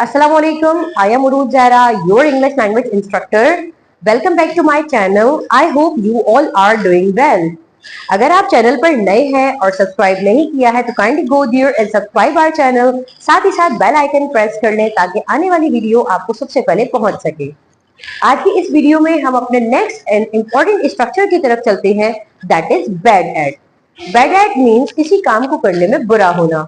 Assalamualaikum. I am Uruj Zara, your English language instructor. Welcome back to my channel. I hope you all are doing well. अगर आप channel पर नए हैं और subscribe नहीं किया है तो kindly go there and subscribe our channel. साथ ही साथ बेल आइकन प्रेस कर लें ताकि आने वाली वीडियो आपको सबसे पहले पहुंच सके। आज की इस वीडियो में हम अपने नेक्स्ट एंड इम्पोर्टेंट स्ट्रक्चर की तरफ चलते हैं, that is bad at. Bad at means किसी काम को करने में बुरा होना।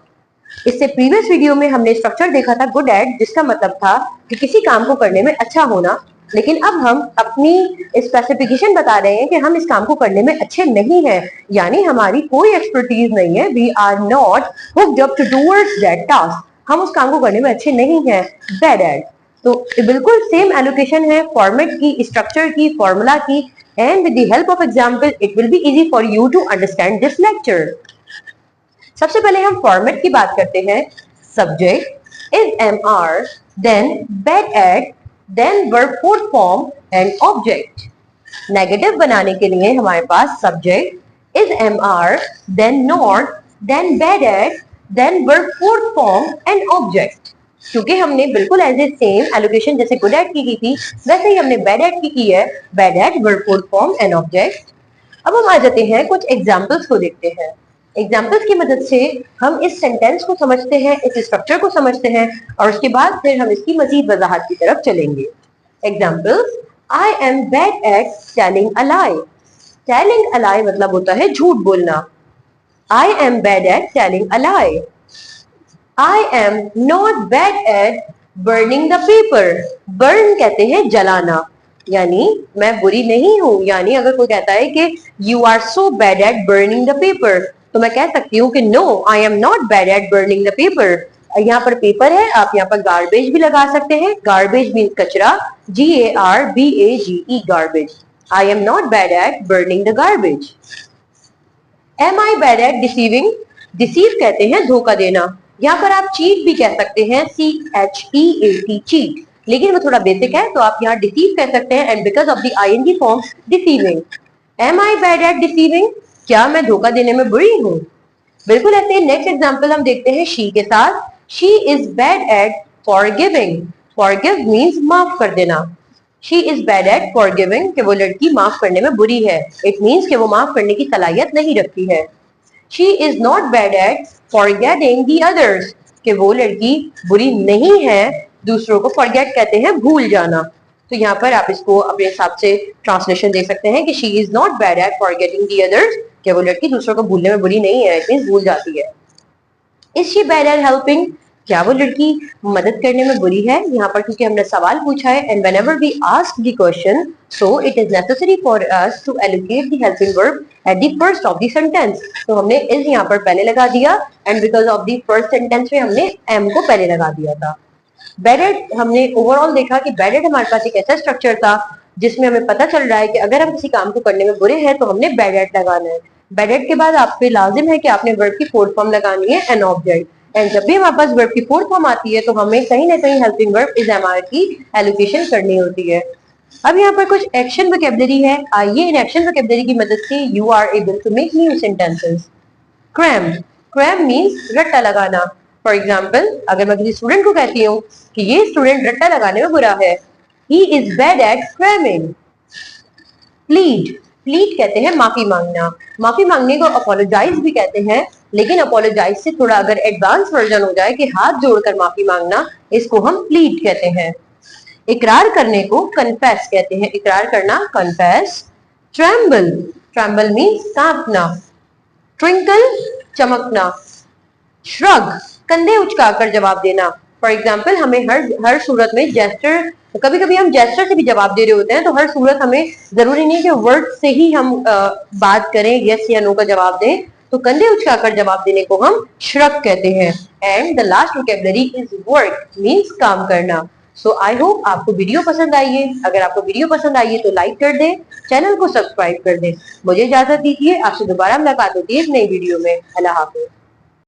इससे प्रीवियस वीडियो में हमने स्ट्रक्चर देखा था गुड एट, जिसका मतलब था कि किसी काम को करने में अच्छा होना। लेकिन अब हम अपनी स्पेसिफिकेशन बता रहे हैं कि हम इस काम को करने में अच्छे नहीं हैं, यानी हमारी कोई एक्सपर्टीज नहीं है। We are not hooked up towards that task. हम उस काम को करने में अच्छे नहीं हैं, बैड एट। तो बिल्कुल सेम एलोकेशन है फॉर्मेट की, स्ट्रक्चर की, फॉर्मूला की, and with the help of example it will be easy for you to understand this lecture. सबसे पहले हम फॉर्मेट की बात करते हैं। Subject is am are, then bad at, then verb fourth form and object. Negative बनाने के लिए हमारे पास subject is am are, then not, then bad at, then verb fourth form and object. क्योंकि हमने बिल्कुल एज ए सेम एलोकेशन जैसे good at की थी, वैसे ही हमने बैड एट की है। Bad at, verb fourth form and object. अब हम आ जाते हैं कुछ एग्जाम्पल्स को देखते हैं। एग्जाम्पल्स की मदद से हम इस सेंटेंस को समझते हैं, इस स्ट्रक्चर को समझते हैं, और उसके बाद फिर हम इसकी मजीद वजाहत की तरफ चलेंगे। Examples, I am bad at telling a lie. Telling a lie मतलब होता है झूठ बोलना। I am bad at telling a lie. I am not bad at burning the paper. Burn कहते हैं जलाना, यानी मैं बुरी नहीं हूं। यानी अगर कोई कहता है कि you are so bad at burning the paper, तो मैं कह सकती हूँ कि no, I am not bad at burning the paper. यहाँ पर पेपर है, आप यहाँ पर गार्बेज भी लगा सकते हैं। गार्बेज मीन्स कचरा, GARBAGE, garbage. I am not bad at burning the garbage. Am I bad at deceiving. Deceive कहते हैं धोखा देना। यहाँ पर आप चीट भी कह सकते हैं, CHEAT, चीट, लेकिन वो थोड़ा बेसिक है तो आप यहाँ डिसीव कह सकते हैं, and because of the ING form deceiving. Am I bad at deceiving, क्या मैं धोखा देने में बुरी हूँ? बिल्कुल ऐसे नेक्स्ट एग्जांपल हम देखते हैं शी के साथ। She is bad at forgiving. Forgive means माफ कर देना। She is bad at forgiving, कि वो लड़की माफ करने में बुरी है। इट मीन्स कि वो माफ करने की सलाहियत नहीं रखती है। She is not bad eight forgetting the others, कि वो लड़की बुरी नहीं है, दूसरों को फॉरगेट कहते हैं भूल जाना। तो यहाँ पर आप इसको अपने हिसाब से ट्रांसलेशन दे सकते हैं कि she is not bad eight forgetting the others, कि वो लड़की दूसरों को भूलने में बुरी नहीं है, इट मींस भूल जाती है। Is she bad at helping, क्या वो लड़की मदद करने में बुरी है? यहाँ पर क्योंकि हमने सवाल पूछा है, and whenever we ask the question so it is necessary for us to allocate the helping verb at the first of the sentence. तो हमने इज यहाँ पर पहले लगा दिया, and because of the first sentence में हमने एम को पहले लगा दिया था। बैड एट, हमने ओवरऑल देखा कि बैड एट हमारे पास एक ऐसा स्ट्रक्चर था जिसमें हमें पता चल रहा है कि अगर हम किसी काम को करने में बुरे हैं तो हमने बैड एट लगाना है। बैड एट के बाद आप पे लाजिम है कि आपने वर्ब की फोर्थ फॉर्म लगानी है, एन ऑब्जेक्ट। एंड जब भी हमारे पास वर्ब की फोर्थ फॉर्म आती है तो हमें कहीं ना कहीं हेल्पिंग वर्ब इज एमआर की एलोकेशन करनी होती है। अब यहाँ पर कुछ एक्शन वोकैबुलरी है। आइए इन एक्शन वोकैबुलरी की मदद से you are able to make new sentences. Cram, cram means रट्टा लगाना। फॉर एग्जाम्पल, अगर मैं किसी स्टूडेंट को कहती हूँ कि ये स्टूडेंट रट्टा लगाने में बुरा है, he is bad at cramming. Plead, plead कहते हैं माफी मांगना। माफी मांगने को अपोलोजाइज भी कहते हैं, लेकिन अपोलोजाइज से थोड़ा अगर एडवांस वर्जन हो जाए कि हाथ जोड़कर माफी मांगना, इसको हम प्लीड कहते हैं। इकरार करने को कन्फेस कहते हैं। इकरार करना, कन्फेस। ट्रेम्बल, ट्रेम्बल मीन्स कांपना। ट्विंकल, चमकना। श्रग, कंधे उचकाकर जवाब देना। फॉर एग्जाम्पल, हमें हर सूरत में जेस्चर, कभी कभी हम जेस्चर से भी जवाब दे रहे होते हैं, तो हर सूरत हमें जरूरी नहीं कि वर्ड से ही हम बात करें, यस या नो का जवाब दें। तो कंधे उचकाकर जवाब देने को हम श्रग कहते हैं। And the last vocabulary is work, means काम करना। सो आई होप आपको वीडियो पसंद आई है। अगर आपको वीडियो पसंद आई है तो लाइक कर दें, चैनल को सब्सक्राइब कर दें। मुझे इजाजत दीजिए, आपसे दोबारा मुलाकात होती है एक नई वीडियो में। अल्लाह हाफिज।